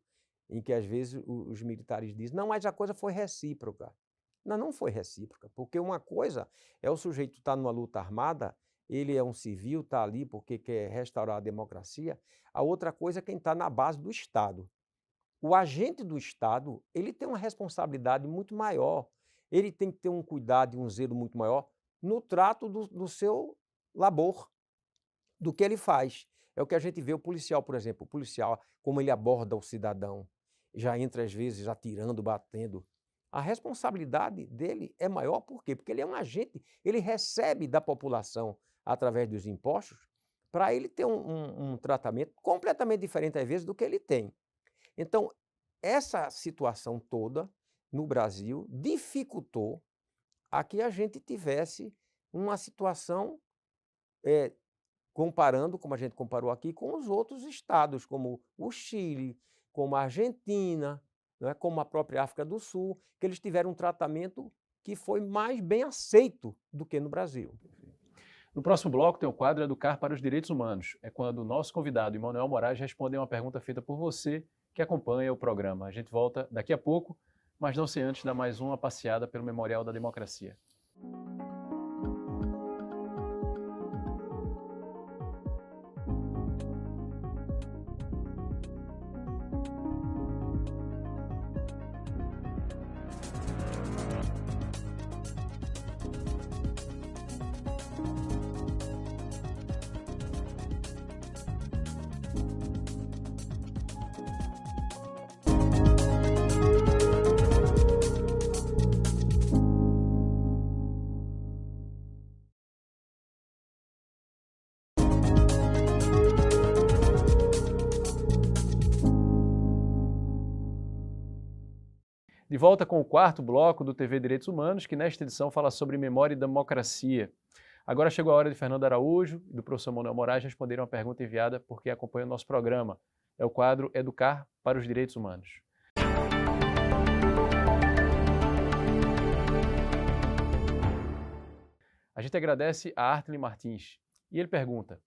em que às vezes os militares dizem, não, mas a coisa foi recíproca. Não foi recíproca, porque uma coisa é o sujeito estar numa luta armada, ele é um civil, está ali porque quer restaurar a democracia, a outra coisa é quem está na base do Estado. O agente do Estado, ele tem uma responsabilidade muito maior, ele tem que ter um cuidado e um zelo muito maior no trato do seu labor, do que ele faz. É o que a gente vê o policial, por exemplo, o policial, como ele aborda o cidadão, já entra às vezes atirando, batendo. A responsabilidade dele é maior, por quê? Porque ele é um agente, ele recebe da população, através dos impostos, para ele ter um tratamento completamente diferente, às vezes, do que ele tem. Então, essa situação toda no Brasil dificultou a que a gente tivesse uma situação, comparando, como a gente comparou aqui, com os outros estados, como o Chile, como a Argentina, não é? Como a própria África do Sul, que eles tiveram um tratamento que foi mais bem aceito do que no Brasil. No próximo bloco tem o quadro Educar para os Direitos Humanos. É quando o nosso convidado, Emanuel Moraes, responde uma pergunta feita por você que acompanha o programa. A gente volta daqui a pouco, mas não sem antes dar mais uma passeada pelo Memorial da Democracia. De volta com o quarto bloco do TV Direitos Humanos, que nesta edição fala sobre memória e democracia. Agora chegou a hora de Fernando Araújo e do professor Emanuel Moraes responderem uma pergunta enviada por quem acompanha o nosso programa. É o quadro Educar para os Direitos Humanos. A gente agradece a Artley Martins e ele pergunta: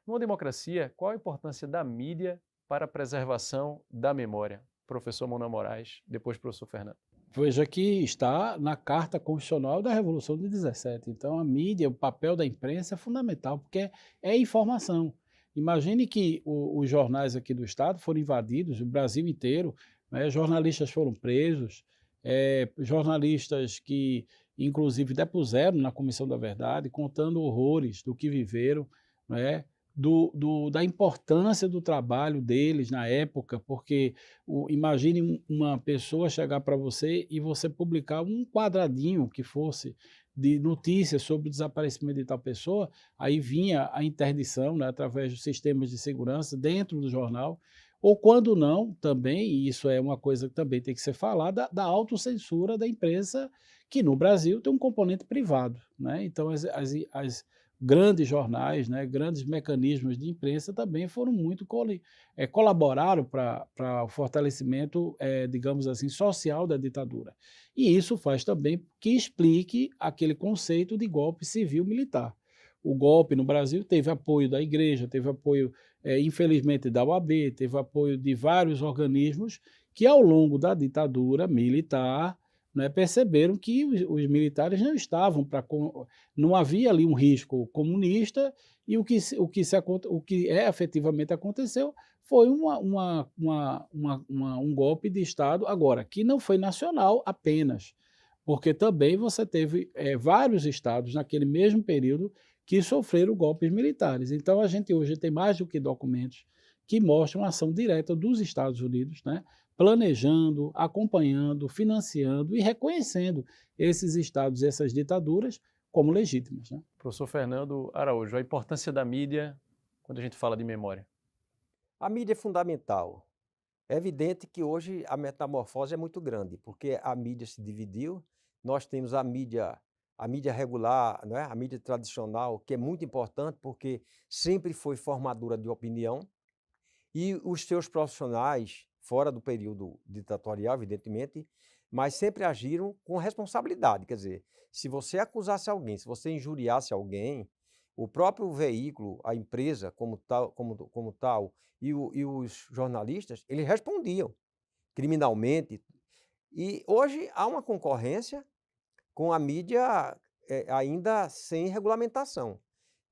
numa democracia, qual a importância da mídia para a preservação da memória? Professor Emanuel Moraes, depois professor Fernando. Veja que está na Carta Constitucional da Revolução de 17. Então, a mídia, o papel da imprensa é fundamental, porque é informação. Imagine que os jornais aqui do Estado foram invadidos, o Brasil inteiro, né? Jornalistas foram presos, jornalistas que, inclusive, depuseram na Comissão da Verdade, contando horrores do que viveram, né? Da importância do trabalho deles na época, porque imagine uma pessoa chegar para você e você publicar um quadradinho que fosse de notícias sobre o desaparecimento de tal pessoa, aí vinha a interdição, né, através dos sistemas de segurança dentro do jornal, ou quando não, também, e isso é uma coisa que também tem que ser falada, da autocensura da imprensa, que no Brasil tem um componente privado, né? Então as grandes jornais, né, grandes mecanismos de imprensa também foram muito colaboraram para o fortalecimento, digamos assim, social da ditadura. E isso faz também que explique aquele conceito de golpe civil-militar. O golpe no Brasil teve apoio da igreja, teve apoio, infelizmente, da OAB, teve apoio de vários organismos que, ao longo da ditadura militar, né, perceberam que os militares não estavam não havia ali um risco comunista e o que efetivamente aconteceu foi um golpe de Estado, agora, que não foi nacional apenas, porque também você teve vários estados naquele mesmo período que sofreram golpes militares. Então a gente hoje tem mais do que documentos que mostram a ação direta dos Estados Unidos, né, planejando, acompanhando, financiando e reconhecendo esses estados e essas ditaduras como legítimas, né? Professor Fernando Araújo, a importância da mídia quando a gente fala de memória. A mídia é fundamental. É evidente que hoje a metamorfose é muito grande, porque a mídia se dividiu, nós temos a mídia regular, né? A mídia tradicional, que é muito importante porque sempre foi formadora de opinião, e os seus profissionais, fora do período ditatorial, evidentemente, mas sempre agiram com responsabilidade. Quer dizer, se você acusasse alguém, se você injuriasse alguém, o próprio veículo, a empresa como tal e os jornalistas, eles respondiam criminalmente. E hoje há uma concorrência com a mídia ainda sem regulamentação,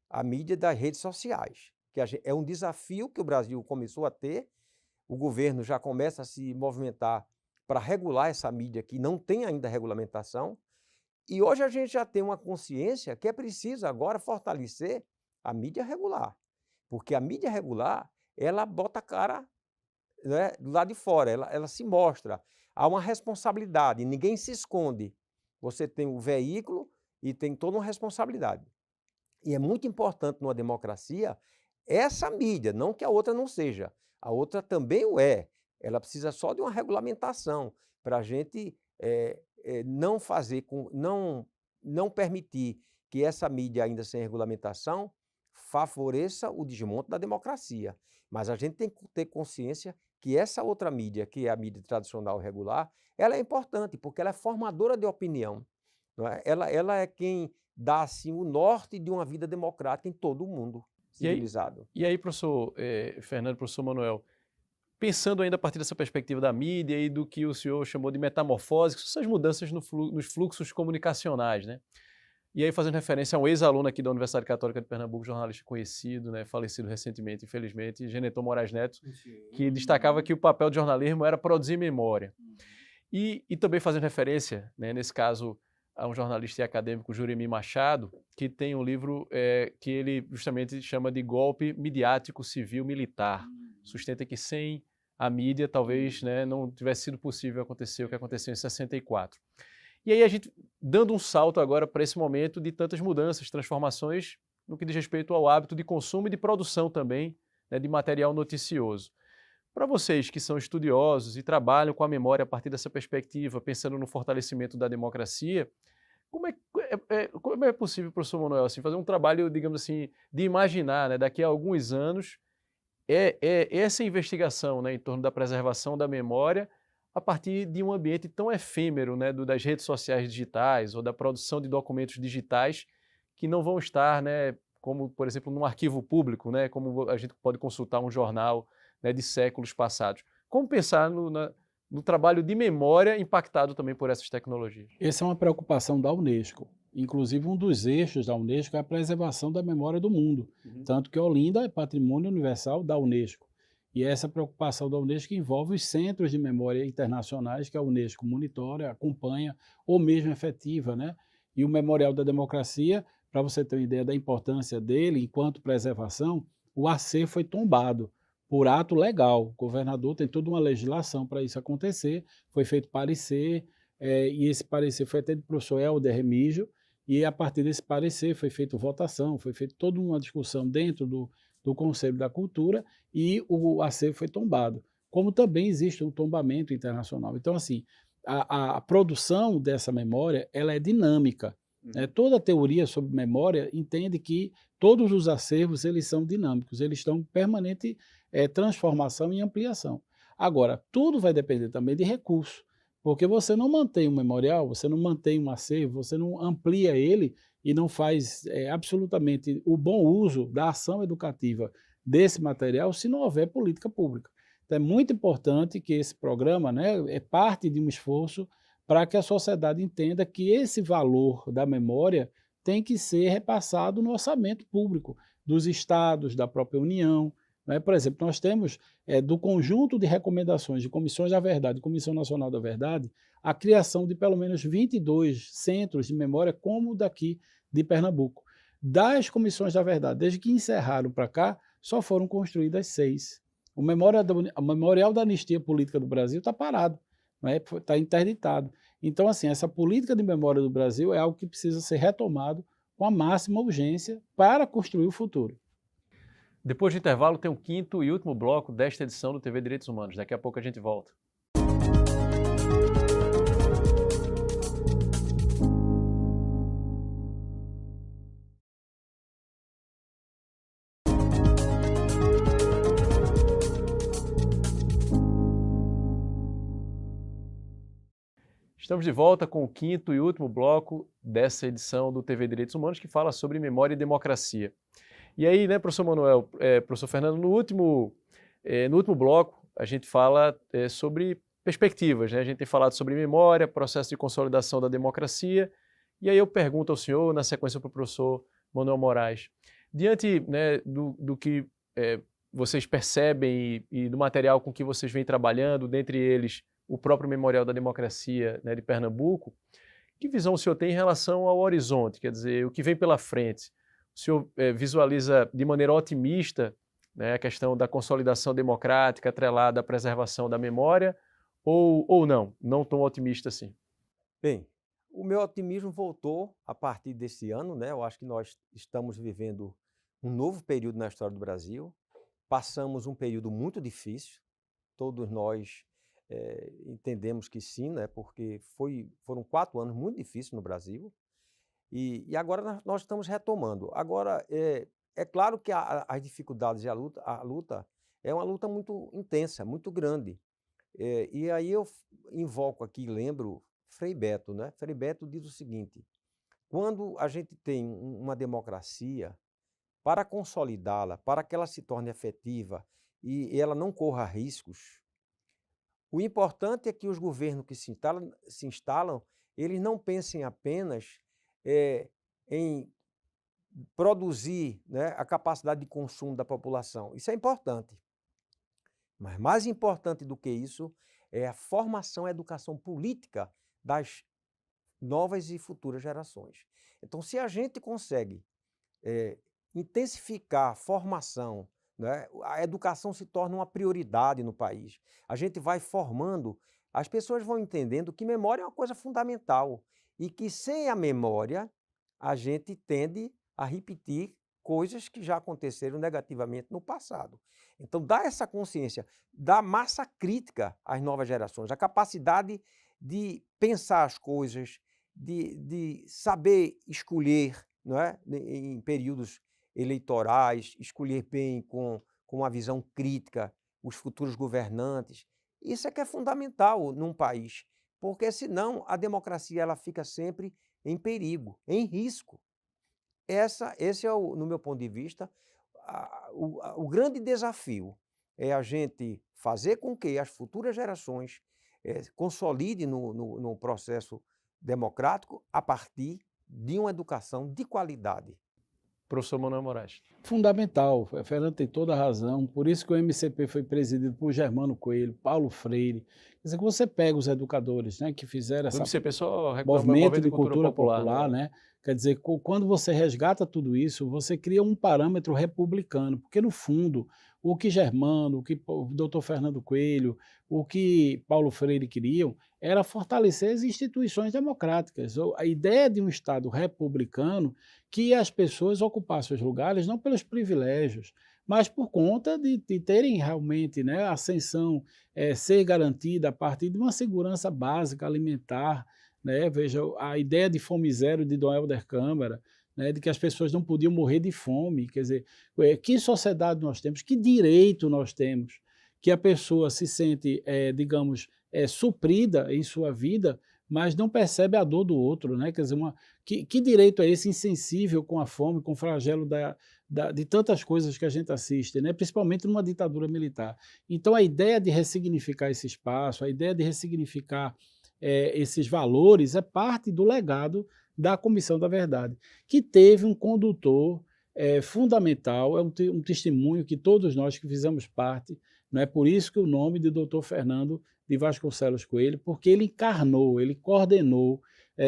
a mídia das redes sociais, que é um desafio que o Brasil começou a ter. O governo já começa a se movimentar para regular essa mídia que não tem ainda regulamentação. E hoje a gente já tem uma consciência que é preciso agora fortalecer a mídia regular. Porque a mídia regular, ela bota a cara, né, do lado de fora, ela se mostra. Há uma responsabilidade, ninguém se esconde. Você tem o veículo e tem toda uma responsabilidade. E é muito importante numa democracia essa mídia, não que a outra não seja. A outra também o é. Ela precisa só de uma regulamentação para a gente não permitir que essa mídia, ainda sem regulamentação, favoreça o desmonte da democracia. Mas a gente tem que ter consciência que essa outra mídia, que é a mídia tradicional regular, ela é importante, porque ela é formadora de opinião, não é? Ela é quem dá assim, o norte de uma vida democrática em todo o mundo civilizado. E aí, professor Fernando, professor Manuel, pensando ainda a partir dessa perspectiva da mídia e do que o senhor chamou de metamorfose, que são essas mudanças nos fluxos comunicacionais, né? E aí, fazendo referência a um ex-aluno aqui da Universidade Católica de Pernambuco, jornalista conhecido, né, falecido recentemente, infelizmente, Geneton Moraes Neto, que destacava que o papel do jornalismo era produzir memória. E também fazendo referência, né, nesse caso, a um jornalista e acadêmico, Juremi Machado, que tem um livro que ele justamente chama de Golpe Midiático Civil Militar. Sustenta que sem a mídia talvez, né, não tivesse sido possível acontecer o que aconteceu em 64. E aí a gente dando um salto agora para esse momento de tantas mudanças, transformações no que diz respeito ao hábito de consumo e de produção também, né, de material noticioso. Para vocês que são estudiosos e trabalham com a memória a partir dessa perspectiva, pensando no fortalecimento da democracia, como é possível, professor Manuel, assim, fazer um trabalho, digamos assim, de imaginar, né, daqui a alguns anos, essa investigação, né, em torno da preservação da memória a partir de um ambiente tão efêmero, né, das redes sociais digitais ou da produção de documentos digitais que não vão estar, né, como, por exemplo, num arquivo público, né, como a gente pode consultar um jornal, né, de séculos passados. Como pensar no trabalho de memória impactado também por essas tecnologias? Essa é uma preocupação da Unesco. Inclusive, um dos eixos da Unesco é a preservação da memória do mundo. Tanto que Olinda é patrimônio universal da Unesco. E essa preocupação da Unesco envolve os centros de memória internacionais que a Unesco monitora, acompanha ou mesmo efetiva, né? E o Memorial da Democracia, para você ter uma ideia da importância dele enquanto preservação, o AC foi tombado por ato legal. O governador tem toda uma legislação para isso acontecer, foi feito parecer, e esse parecer foi até do professor Helder Remígio, e a partir desse parecer foi feita votação, foi feita toda uma discussão dentro do Conselho da Cultura e o acervo foi tombado. Como também existe um tombamento internacional. Então, assim, a produção dessa memória ela é dinâmica. Né? Toda teoria sobre memória entende que todos os acervos eles são dinâmicos, eles estão em permanente transformação e ampliação. Agora, tudo vai depender também de recursos. Porque você não mantém um memorial, você não mantém um acervo, você não amplia ele e não faz absolutamente o bom uso da ação educativa desse material se não houver política pública. Então é muito importante que esse programa, né, é parte de um esforço para que a sociedade entenda que esse valor da memória tem que ser repassado no orçamento público dos estados, da própria União. Né? Por exemplo, nós temos, do conjunto de recomendações de Comissões da Verdade, Comissão Nacional da Verdade, a criação de pelo menos 22 centros de memória, como o daqui de Pernambuco. Das Comissões da Verdade, desde que encerraram para cá, só foram construídas 6. O Memorial da Anistia Política do Brasil está parado, está interditado. Então, assim, essa política de memória do Brasil é algo que precisa ser retomado com a máxima urgência para construir o futuro. Depois do intervalo, tem o quinto e último bloco desta edição do TV Direitos Humanos. Daqui a pouco a gente volta. Estamos de volta com o quinto e último bloco dessa edição do TV Direitos Humanos, que fala sobre memória e democracia. E aí, né, professor Manuel, professor Fernando, no último bloco, a gente fala sobre perspectivas, né? A gente tem falado sobre memória, processo de consolidação da democracia, e aí eu pergunto ao senhor, na sequência para o professor Manuel Moraes, diante, né, do que vocês percebem e do material com que vocês vêm trabalhando, dentre eles o próprio Memorial da Democracia, né, de Pernambuco, que visão o senhor tem em relação ao horizonte, quer dizer, o que vem pela frente? O senhor visualiza de maneira otimista, né, a questão da consolidação democrática atrelada à preservação da memória ou não tão otimista assim? Bem, o meu otimismo voltou a partir desse ano, né? Eu acho que nós estamos vivendo um novo período na história do Brasil. Passamos um período muito difícil, todos nós entendemos que sim, né? Porque foram 4 anos muito difíceis no Brasil. E agora nós estamos retomando. Agora, é claro que as dificuldades e a luta é uma luta muito intensa, muito grande. E aí eu invoco aqui, lembro Frei Beto, né? Frei Beto diz o seguinte: quando a gente tem uma democracia, para consolidá-la, para que ela se torne efetiva e ela não corra riscos, o importante é que os governos que se instalam, eles não pensem apenas em produzir, né, a capacidade de consumo da população. Isso é importante. Mas mais importante do que isso é a formação e a educação política das novas e futuras gerações. Então, se a gente consegue intensificar a formação, né, a educação se torna uma prioridade no país. A gente vai formando, as pessoas vão entendendo que memória é uma coisa fundamental e que sem a memória a gente tende a repetir coisas que já aconteceram negativamente no passado. Então, dá essa consciência, dá massa crítica às novas gerações, a capacidade de pensar as coisas, de saber escolher, não é, em períodos eleitorais, escolher bem com uma visão crítica os futuros governantes. Isso é que é fundamental num país, porque senão a democracia ela fica sempre em perigo, em risco. Esse é, no meu ponto de vista, o grande desafio é a gente fazer com que as futuras gerações consolidem no processo democrático a partir de uma educação de qualidade. Professor Manuel Moraes. Fundamental, Fernando tem toda a razão, por isso que o MCP foi presidido por Germano Coelho, Paulo Freire. Quer dizer, que você pega os educadores, né, que fizeram esse MCP só movimento de cultura popular, né? Quer dizer, quando você resgata tudo isso, você cria um parâmetro republicano, porque no fundo, o que Germano, o que o doutor Fernando Coelho, o que Paulo Freire queriam, era fortalecer as instituições democráticas. A ideia de um Estado republicano que as pessoas ocupassem os lugares não pelos privilégios, mas por conta de terem realmente, né, a ascensão ser garantida a partir de uma segurança básica alimentar, né? Veja, a ideia de fome zero de Dom Helder Câmara, né, de que as pessoas não podiam morrer de fome. Quer dizer, que sociedade nós temos, que direito nós temos, que a pessoa se sente, digamos, suprida em sua vida, mas não percebe a dor do outro, né? Quer dizer, que direito é esse insensível com a fome, com o flagelo de tantas coisas que a gente assiste, né? Principalmente numa ditadura militar. Então, a ideia de ressignificar esse espaço, a ideia de ressignificar esses valores é parte do legado da Comissão da Verdade, que teve um condutor fundamental, é um testemunho que todos nós que fizemos parte, não é por isso que o nome de Dr. Fernando de Vasconcelos Coelho, porque ele encarnou, ele coordenou.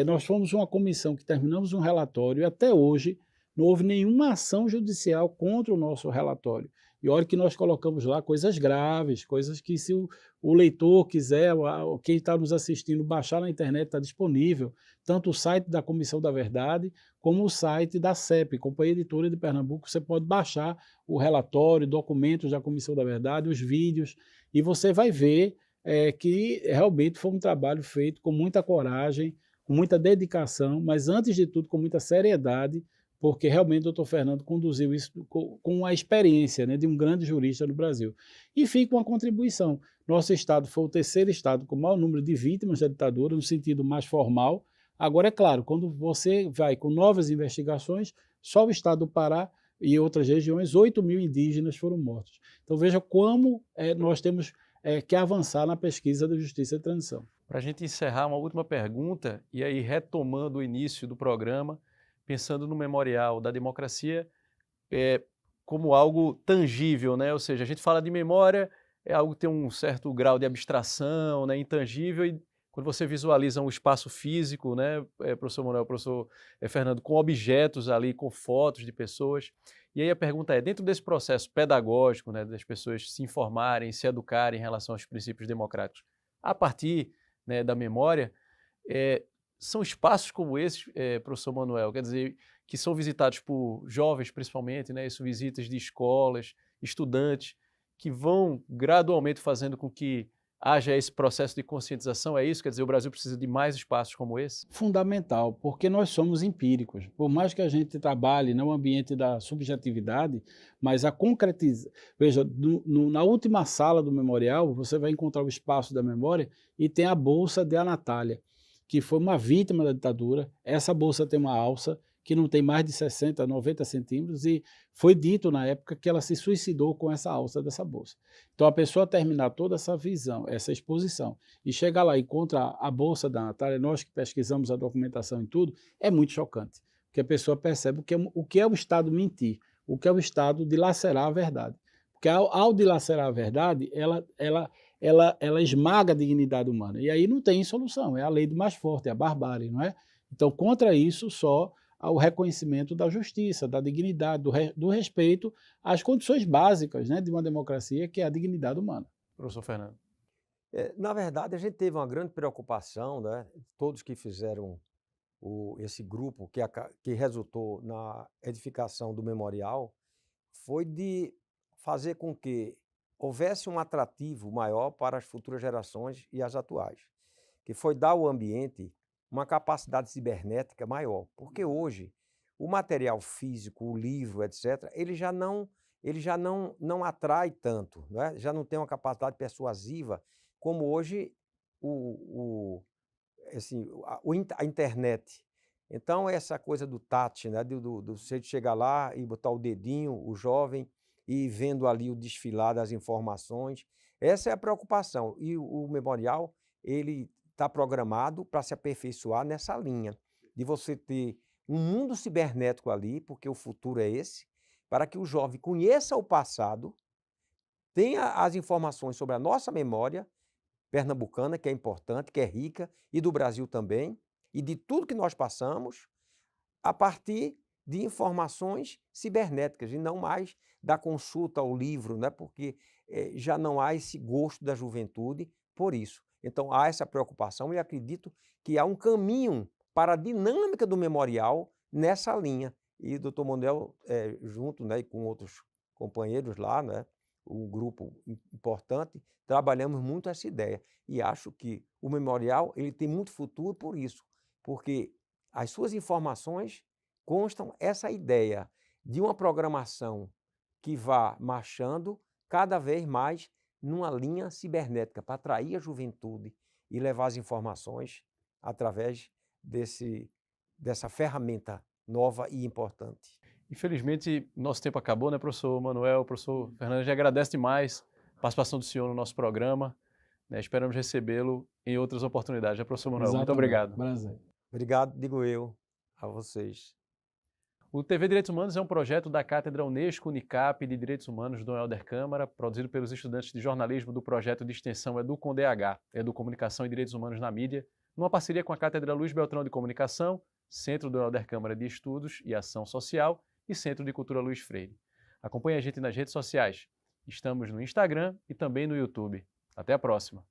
Nós fomos uma comissão que terminamos um relatório e até hoje não houve nenhuma ação judicial contra o nosso relatório. E olha que nós colocamos lá coisas graves, coisas que se o leitor quiser, quem está nos assistindo, baixar na internet, está disponível, tanto o site da Comissão da Verdade, como o site da CEP, Companhia Editora de Pernambuco. Você pode baixar o relatório, documentos da Comissão da Verdade, os vídeos, e você vai ver que realmente foi um trabalho feito com muita coragem, com muita dedicação, mas antes de tudo com muita seriedade, porque realmente o doutor Fernando conduziu isso com a experiência, né, de um grande jurista no Brasil. E fica uma contribuição. Nosso estado foi o terceiro estado com o maior número de vítimas da ditadura, no sentido mais formal. Agora, é claro, quando você vai com novas investigações, só o estado do Pará e outras regiões, 8.000 indígenas foram mortos. Então veja como nós temos que avançar na pesquisa da justiça e transição. Para a gente encerrar, uma última pergunta, e aí retomando o início do programa, pensando no Memorial da Democracia como algo tangível, né? Ou seja, a gente fala de memória, é algo que tem um certo grau de abstração, né? Intangível, e quando você visualiza um espaço físico, né, professor Manuel, professor Fernando, com objetos ali, com fotos de pessoas, e aí a pergunta é, dentro desse processo pedagógico, né, das pessoas se informarem, se educarem em relação aos princípios democráticos, a partir, né, da memória, são espaços como esse, professor Manuel, quer dizer, que são visitados por jovens principalmente, né, isso, visitas de escolas, estudantes, que vão gradualmente fazendo com que haja esse processo de conscientização, é isso? Quer dizer, o Brasil precisa de mais espaços como esse? Fundamental, porque nós somos empíricos. Por mais que a gente trabalhe no ambiente da subjetividade, mas a concretização... Veja, na última sala do memorial, você vai encontrar o espaço da memória e tem a bolsa de Anatália, que foi uma vítima da ditadura. Essa bolsa tem uma alça que não tem mais de 60, 90 centímetros, e foi dito na época que ela se suicidou com essa alça dessa bolsa. Então, a pessoa terminar toda essa visão, essa exposição, e chegar lá e encontrar a bolsa da Natália, nós que pesquisamos a documentação e tudo, é muito chocante, porque a pessoa percebe o que é o Estado mentir, o que é o Estado dilacerar a verdade. Porque ao dilacerar a verdade, ela esmaga a dignidade humana, e aí não tem solução, é a lei do mais forte, é a barbárie, não é? Então, contra isso, só ao reconhecimento da justiça, da dignidade, do respeito às condições básicas, né, de uma democracia, que é a dignidade humana. Professor Fernando. Na verdade, a gente teve uma grande preocupação, né? Todos que fizeram esse grupo que resultou na edificação do memorial, foi de fazer com que houvesse um atrativo maior para as futuras gerações e as atuais, que foi dar ao ambiente uma capacidade cibernética maior, porque hoje o material físico, o livro, etc., ele já não atrai tanto, né? Já não tem uma capacidade persuasiva como hoje a internet. Então, essa coisa do touch, né? do você chegar lá e botar o dedinho, o jovem, e vendo ali o desfilar das informações, essa é a preocupação. E o memorial, ele está programado para se aperfeiçoar nessa linha, de você ter um mundo cibernético ali, porque o futuro é esse, para que o jovem conheça o passado, tenha as informações sobre a nossa memória pernambucana, que é importante, que é rica, e do Brasil também, e de tudo que nós passamos, a partir de informações cibernéticas, e não mais da consulta ao livro, né? Porque já não há esse gosto da juventude por isso. Então, há essa preocupação e acredito que há um caminho para a dinâmica do memorial nessa linha. E o doutor Manuel, junto, né, e com outros companheiros lá, né, um grupo importante, trabalhamos muito essa ideia. E acho que o memorial ele tem muito futuro por isso, porque as suas informações constam essa ideia de uma programação que vá marchando cada vez mais numa linha cibernética, para atrair a juventude e levar as informações através dessa ferramenta nova e importante. Infelizmente, nosso tempo acabou, né, professor Manuel? Professor Fernando, a gente agradece demais a participação do senhor no nosso programa, né? Esperamos recebê-lo em outras oportunidades. Professor Manuel, Exatamente. muito obrigado. Prazer. Obrigado, digo eu, a vocês. O TV Direitos Humanos é um projeto da Cátedra Unesco Unicap de Direitos Humanos Dom Helder Câmara, produzido pelos estudantes de jornalismo do projeto de extensão EduComDH, Educomunicação e Direitos Humanos na Mídia, numa parceria com a Cátedra Luiz Beltrão de Comunicação, Centro Dom Helder Câmara de Estudos e Ação Social e Centro de Cultura Luiz Freire. Acompanhe a gente nas redes sociais. Estamos no Instagram e também no YouTube. Até a próxima!